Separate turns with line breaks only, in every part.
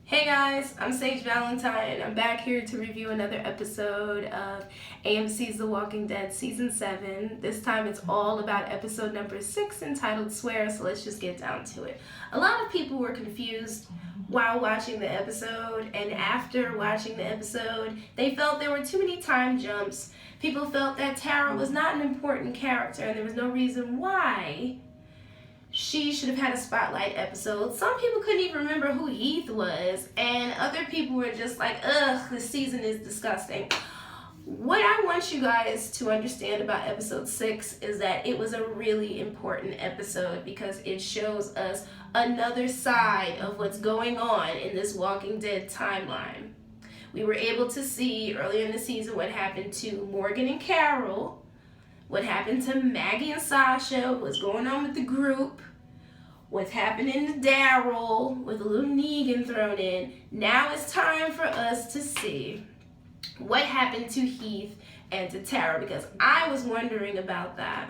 Hey guys, I'm Sage Valentine. I'm back here to review another episode of AMC's The Walking Dead Season 7. This time it's all about episode number 6 entitled Swear, so let's just get down to it. A lot of people were confused while watching the episode, and after watching the episode, they felt there were too many time jumps. People felt that Tara was not an important character and there was no reason why she should have had a spotlight episode. Some people couldn't even remember who Heath was, and other people were just like, ugh, this season is disgusting. What I want you guys to understand about episode 6 is that it was a really important episode because it shows us another side of what's going on in this Walking Dead timeline. We were able to see earlier in the season what happened to Morgan and Carol, what happened to Maggie and Sasha, what's going on with the group, what's happening to Daryl with a little Negan thrown in. Now it's time for us to see what happened to Heath and to Tara, because I was wondering about that.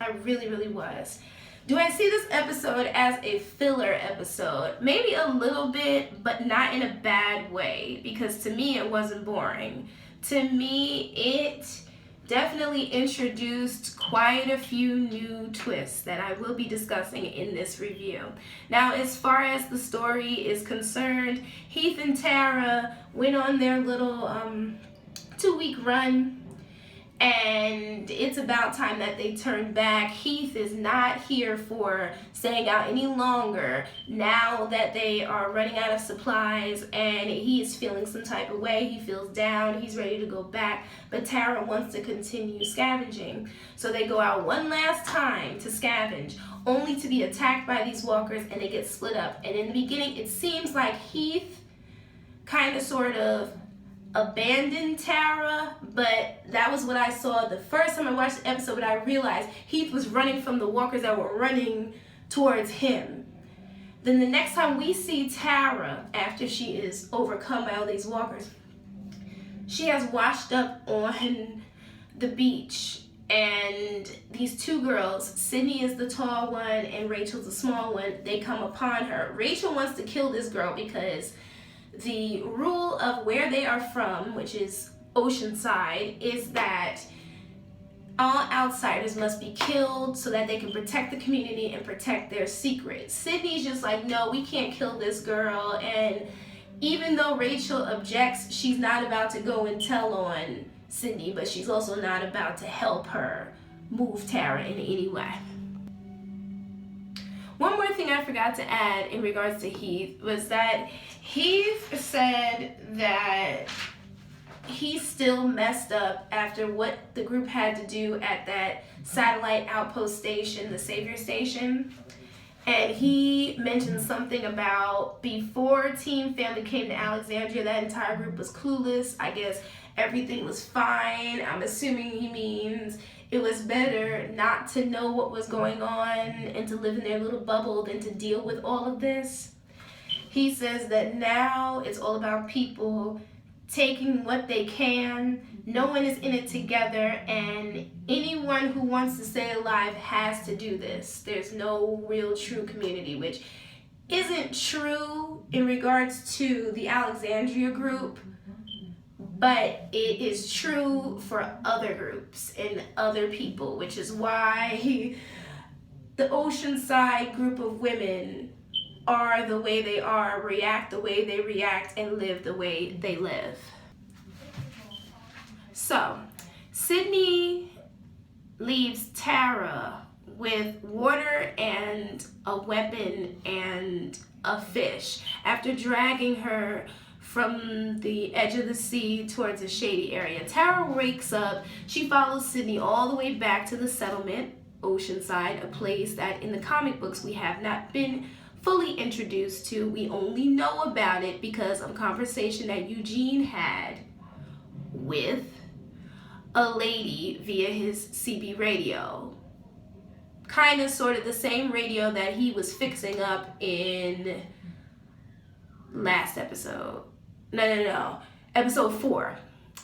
I really was. Do I see this episode as a filler episode? Maybe a little bit, but not in a bad way, because to me it wasn't boring. To me, it definitely introduced quite a few new twists that I will be discussing in this review. Now, as far as the story is concerned, Heath and Tara went on their little 2-week run, and it's about time that they turn back. Heath is not here for staying out any longer now that they are running out of supplies, and he is feeling some type of way. He feels down, he's ready to go back, but Tara wants to continue scavenging. So they go out one last time to scavenge, only to be attacked by these walkers, and they get split up. And in the beginning, it seems like Heath kind of sort of abandoned Tara, but that was what I saw the first time I watched the episode. But I realized Heath was running from the walkers that were running towards him. Then the next time we see Tara, after she is overcome by all these walkers, she has washed up on the beach, and these two girls, Sydney is the tall one and Rachel's the small one, they come upon her. Rachel wants to kill this girl because the rule of where they are from, which is Oceanside, is that all outsiders must be killed so that they can protect the community and protect their secrets. Sydney's just like, no, we can't kill this girl. And even though Rachel objects, she's not about to go and tell on Sydney, but she's also not about to help her move Tara in any way. One more thing I forgot to add in regards to Heath was that Heath said that he's still messed up after what the group had to do at that satellite outpost station, the Savior Station. And he mentioned something about before Team Family came to Alexandria, that entire group was clueless. I guess everything was fine. I'm assuming he means it was better not to know what was going on and to live in their little bubble than to deal with all of this. He says that now it's all about people taking what they can. No one is in it together, and anyone who wants to stay alive has to do this. There's no real true community, which isn't true in regards to the Alexandria group, but it is true for other groups and other people, which is why the Oceanside group of women are the way they are, react the way they react, and live the way they live. So, Sydney leaves Tara with water and a weapon and a fish after dragging her from the edge of the sea towards a shady area. Tara wakes up. She follows Sydney all the way back to the settlement, Oceanside, a place that in the comic books we have not been fully introduced to. We only know about it because of a conversation that Eugene had with a lady via his CB radio. Kind of sort of the same radio that he was fixing up in last episode. No. Episode 4.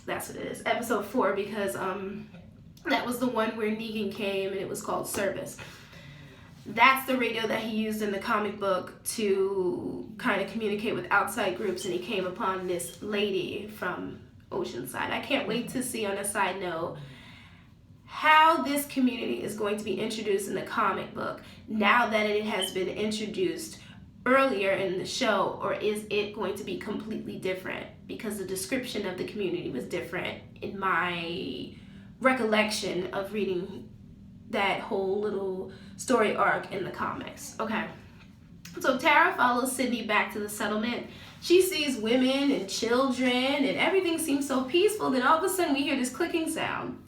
That's what it is. Episode 4, because that was the one where Negan came and it was called Service. that's the radio that he used in the comic book to kind of communicate with outside groups, and he came upon this lady from Oceanside. I can't wait to see, on a side note, how this community is going to be introduced in the comic book now that it has been introduced earlier in the show, or is it going to be completely different? Because the description of the community was different in my recollection of reading that whole little story arc in the comics. Okay, so Tara follows Sydney back to the settlement. She sees women and children and everything seems so peaceful. Then all of a sudden we hear this clicking sound.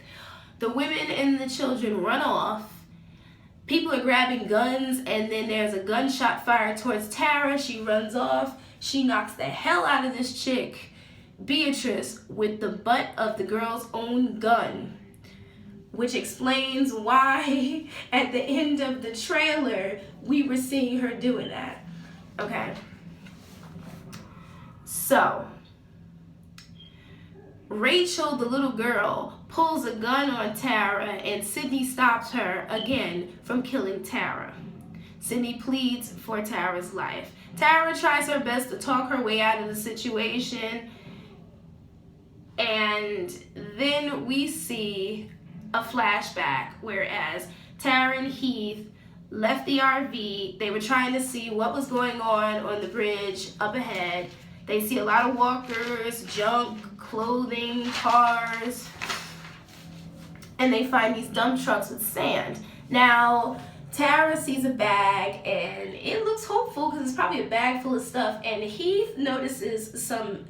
The women and the children run off. People are grabbing guns, and then there's a gunshot fired towards Tara. She runs off. She knocks the hell out of this chick, Beatrice, with the butt of the girl's own gun, which explains why at the end of the trailer we were seeing her doing that. Okay. So, Rachel, the little girl, pulls a gun on Tara, and Sydney stops her again from killing Tara. Sydney pleads for Tara's life. Tara tries her best to talk her way out of the situation, and then we see a flashback, whereas Tara and Heath left the RV. They were trying to see what was going on the bridge up ahead. They see a lot of walkers, junk, clothing, cars, and they find these dump trucks with sand. Now, Tara sees a bag, and it looks hopeful because it's probably a bag full of stuff, and Heath notices some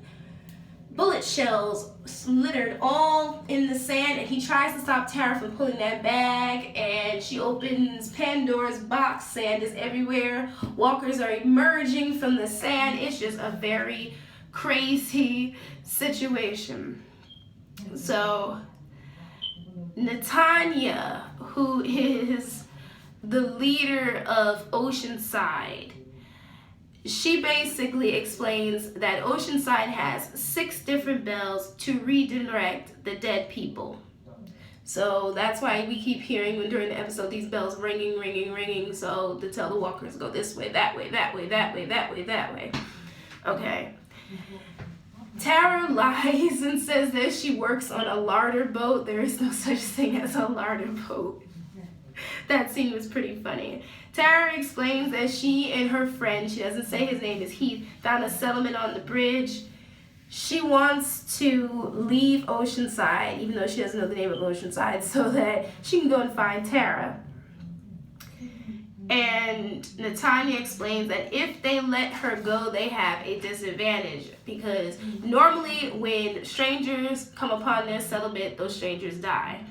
bullet shells littered all in the sand, and he tries to stop Tara from pulling that bag, and she opens Pandora's box. Sand is everywhere. Walkers are emerging from the sand. It's just a very crazy situation. So Natanya, who is the leader of Oceanside, she basically explains that Oceanside has 6 different bells to redirect the dead people. So that's why we keep hearing during the episode these bells ringing, ringing, ringing, so to tell the walkers go this way, that way, that way, that way, that way, that way. Okay. Tara lies and says that she works on a larder boat. There is no such thing as a larder boat. That scene was pretty funny. Tara explains that she and her friend, she doesn't say his name is Heath, found a settlement on the bridge. She wants to leave Oceanside, even though she doesn't know the name of Oceanside, so that she can go and find Tara. And Natanya explains that if they let her go, they have a disadvantage, because normally when strangers come upon their settlement, those strangers die.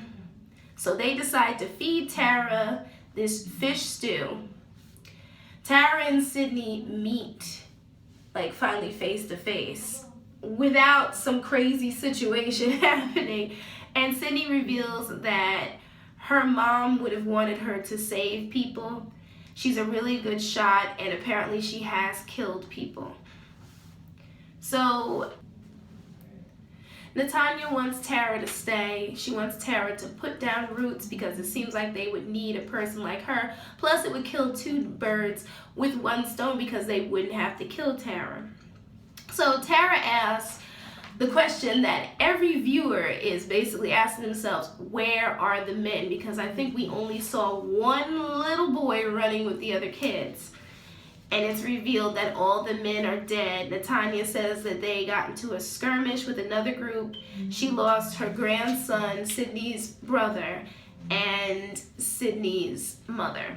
So they decide to feed Tara this fish stew. Tara and Sydney meet, like finally face to face, without some crazy situation happening. And Sydney reveals that her mom would have wanted her to save people. She's a really good shot, and apparently she has killed people. So Natanya wants Tara to stay. She wants Tara to put down roots because it seems like they would need a person like her. Plus, it would kill 2 birds with 1 stone because they wouldn't have to kill Tara. So Tara asks the question that every viewer is basically asking themselves, where are the men? Because I think we only saw one little boy running with the other kids. And it's revealed that all the men are dead. Natanya says that they got into a skirmish with another group. She lost her grandson, Sydney's brother, and Sydney's mother.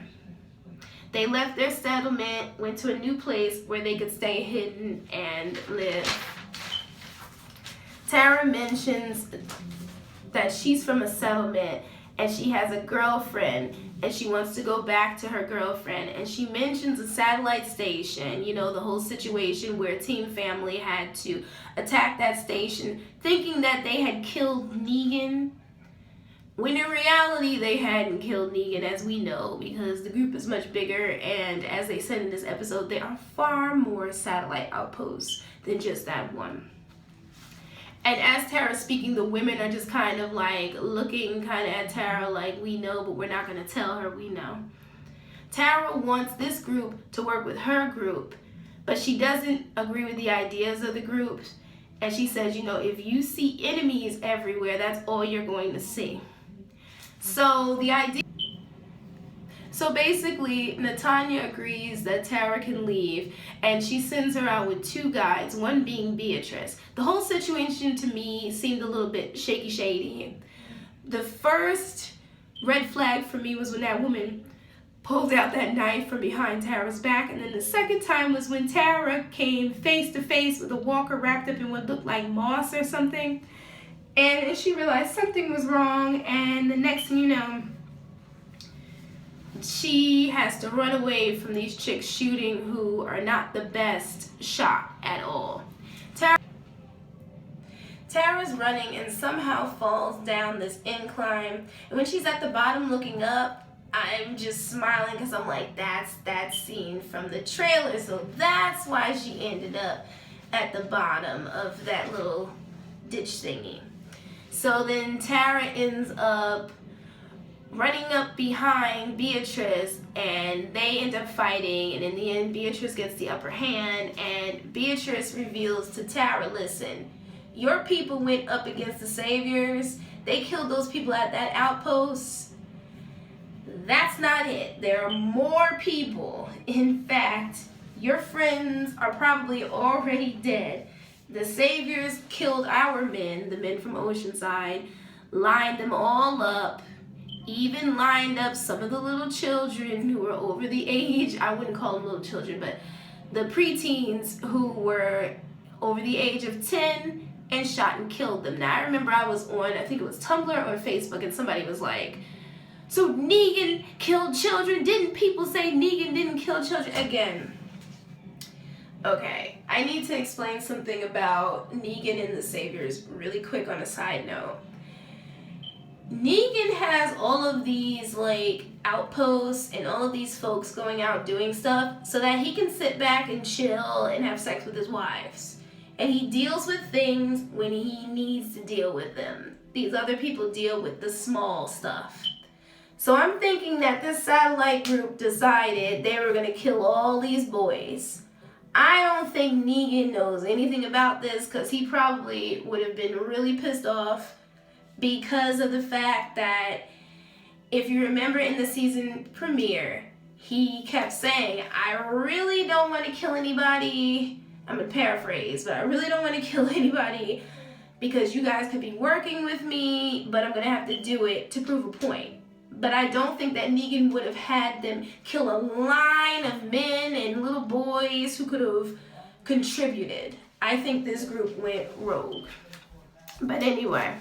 They left their settlement, went to a new place where they could stay hidden and live. Tara mentions that she's from a settlement and she has a girlfriend, and she wants to go back to her girlfriend, and she mentions a satellite station, you know, the whole situation where Team Family had to attack that station thinking that they had killed Negan, when in reality they hadn't killed Negan, as we know, because the group is much bigger, and as they said in this episode, there are far more satellite outposts than just that one. And as Tara's speaking, the women are just kind of like looking kind of at Tara like, we know, but we're not going to tell her we know. Tara wants this group to work with her group, but she doesn't agree with the ideas of the groups. And she says, you know, if you see enemies everywhere, that's all you're going to see. So basically, Natanya agrees that Tara can leave, and she sends her out with 2 guides, one being Beatrice. The whole situation to me seemed a little bit shaky shady. The first red flag for me was when that woman pulled out that knife from behind Tara's back, and then the second time was when Tara came face to face with a walker wrapped up in what looked like moss or something, and she realized something was wrong, and the next thing you know, she has to run away from these chicks shooting who are not the best shot at all. Tara's running and somehow falls down this incline, and when she's at the bottom looking up, I'm just smiling because I'm like, that's that scene from the trailer, so that's why she ended up at the bottom of that little ditch thingy. So then Tara ends up running up behind Beatrice, and they end up fighting, and in the end Beatrice gets the upper hand, and Beatrice reveals to Tara, listen, your people went up against the Saviors, they killed those people at that outpost. That's not it. There are more people. In fact, your friends are probably already dead. The Saviors killed our men, the men from Oceanside, lined them all up, even lined up some of the little children who were over the age, I wouldn't call them little children, but the preteens who were over the age of 10 and shot and killed them. Now, I remember I was on, I think it was Tumblr or Facebook, and somebody was like, so Negan killed children? Didn't people say Negan didn't kill children? Again, okay, I need to explain something about Negan and the Saviors really quick on a side note. Negan has all of these like outposts and all of these folks going out doing stuff so that he can sit back and chill and have sex with his wives. And he deals with things when he needs to deal with them. These other people deal with the small stuff. So I'm thinking that this satellite group decided they were going to kill all these boys. I don't think Negan knows anything about this because he probably would have been really pissed off because of the fact that, if you remember in the season premiere, he kept saying, I really don't want to kill anybody. I'm going to paraphrase, but I really don't want to kill anybody because you guys could be working with me, but I'm going to have to do it to prove a point. But I don't think that Negan would have had them kill a line of men and little boys who could have contributed. I think this group went rogue. But anyway,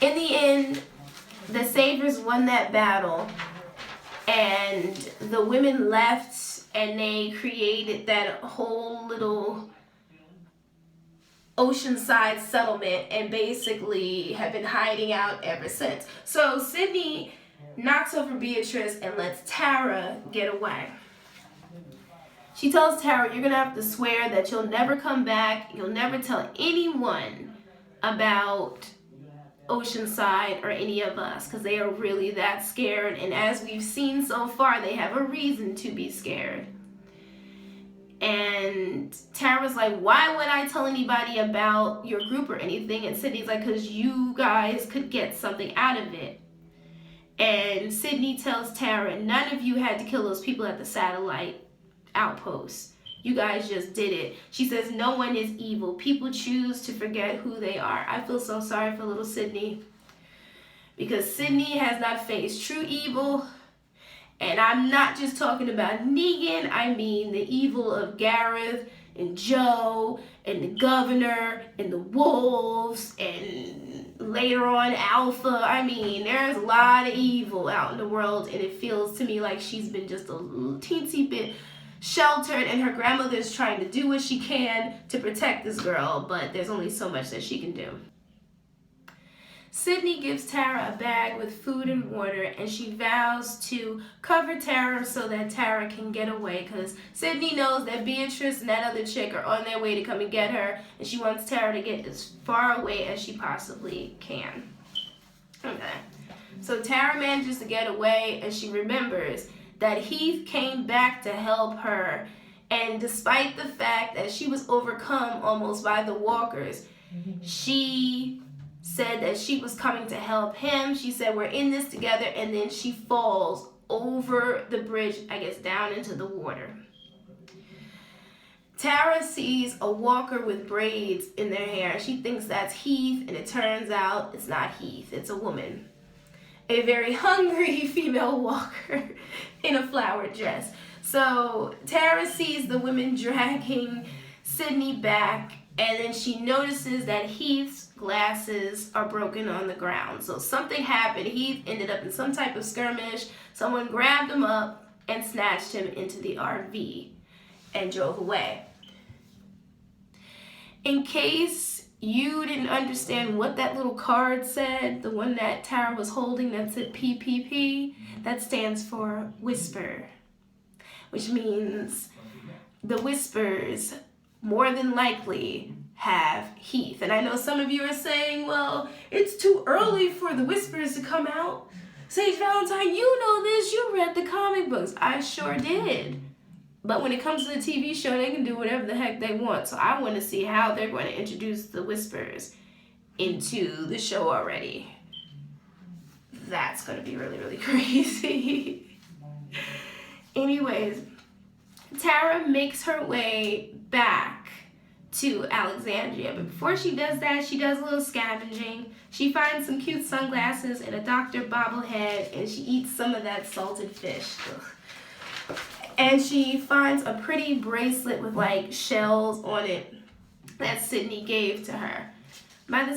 in the end, the Saviors won that battle, and the women left, and they created that whole little Oceanside settlement and basically have been hiding out ever since. So Sydney knocks over Beatrice and lets Tara get away. She tells Tara, you're going to have to swear that you'll never come back, you'll never tell anyone about Oceanside or any of us, because they are really that scared, and as we've seen so far, they have a reason to be scared. And Tara's like, why would I tell anybody about your group or anything? And Sydney's like, because you guys could get something out of it. And Sydney tells Tara, none of you had to kill those people at the satellite outpost. You guys just did it. She says, no one is evil. People choose to forget who they are. I feel so sorry for little Sydney, because Sydney has not faced true evil. And I'm not just talking about Negan, I mean the evil of Gareth and Joe and the governor and the wolves and later on Alpha. I mean, there's a lot of evil out in the world, and it feels to me like she's been just a little teensy bit sheltered, and her grandmother's trying to do what she can to protect this girl, but there's only so much that she can do. Sydney gives Tara a bag with food and water, and she vows to cover Tara so that Tara can get away, because Sydney knows that Beatrice and that other chick are on their way to come and get her, and she wants Tara to get as far away as she possibly can. Okay, So Tara manages to get away, and she remembers that Heath came back to help her. And despite the fact that she was overcome almost by the walkers, she said that she was coming to help him. She said, we're in this together, and then she falls over the bridge, I guess, down into the water. Tara sees a walker with braids in their hair. She thinks that's Heath, and it turns out it's not Heath, it's a woman. A very hungry female walker in a flowered dress. So Tara sees the women dragging Sydney back, and then she notices that Heath's glasses are broken on the ground. So something happened. Heath ended up in some type of skirmish. Someone grabbed him up and snatched him into the RV and drove away. In case you didn't understand what that little card said, the one that Tara was holding that said PPP, that stands for whisper, which means the whispers more than likely have Heath. And I know some of you are saying, well, it's too early for the whispers to come out. Sage Valentine, you know this, you read the comic books. I sure did. But when it comes to the TV show, they can do whatever the heck they want. So I want to see how they're going to introduce the whispers into the show already. That's going to be really, really crazy. Anyways, Tara makes her way back to Alexandria. But before she does that, she does a little scavenging. She finds some cute sunglasses and a Dr. bobblehead, and she eats some of that salted fish. Ugh. And she finds a pretty bracelet with like shells on it that Sydney gave to her. By the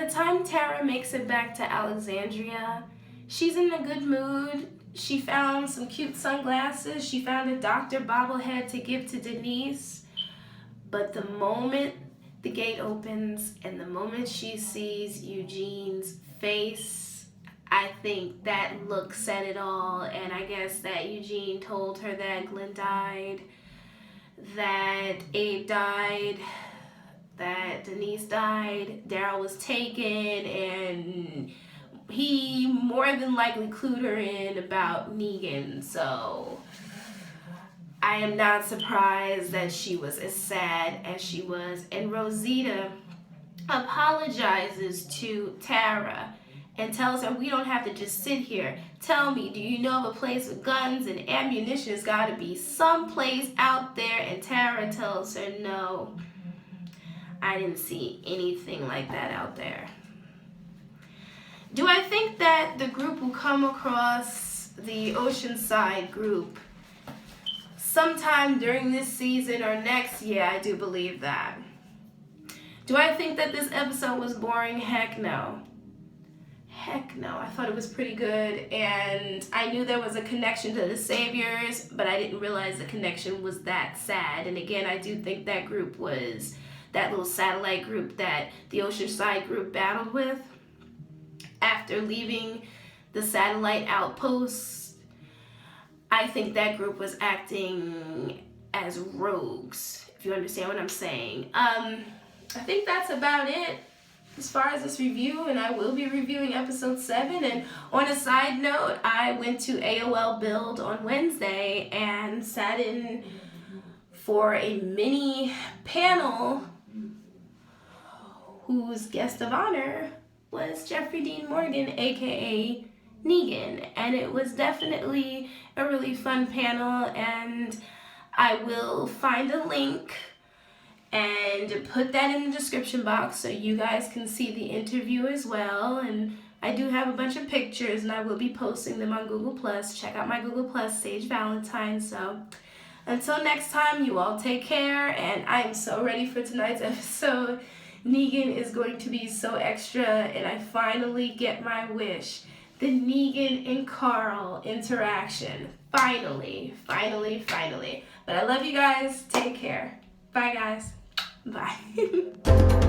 time Tara makes it back to Alexandria, she's in a good mood. She found some cute sunglasses. She found a Dr. bobblehead to give to Denise. But the moment the gate opens and the moment she sees Eugene's face, I think that look said it all. And I guess that Eugene told her that Glenn died, that Abe died, that Denise died, Daryl was taken, and he more than likely clued her in about Negan. So I am not surprised that she was as sad as she was. And Rosita apologizes to Tara and tells her, we don't have to just sit here. Tell me, do you know of a place with guns and ammunition? It's got to be someplace out there. And Tara tells her, no, I didn't see anything like that out there. Do I think that the group will come across the Oceanside group sometime during this season or next? Yeah, I do believe that. Do I think that this episode was boring? Heck no. Heck no. I thought it was pretty good, and I knew there was a connection to the Saviors, but I didn't realize the connection was that sad. And again, I do think that group was that little satellite group that the Oceanside group battled with after leaving the satellite outposts. I think that group was acting as rogues, if you understand what I'm saying. I think that's about it as far as this review, and I will be reviewing episode 7. And on a side note, I went to AOL Build on Wednesday and sat in for a mini panel whose guest of honor was Jeffrey Dean Morgan, aka Negan, and it was definitely a really fun panel, and I will find a link and put that in the description box so you guys can see the interview as well. And I do have a bunch of pictures, and I will be posting them on Google+. Check out my Google+, Sage Valentine. So until next time, you all take care, and I am so ready for tonight's episode. Negan is going to be so extra, and I finally get my wish. The Negan and Carl interaction. Finally. But I love you guys. Take care. Bye, guys. Bye.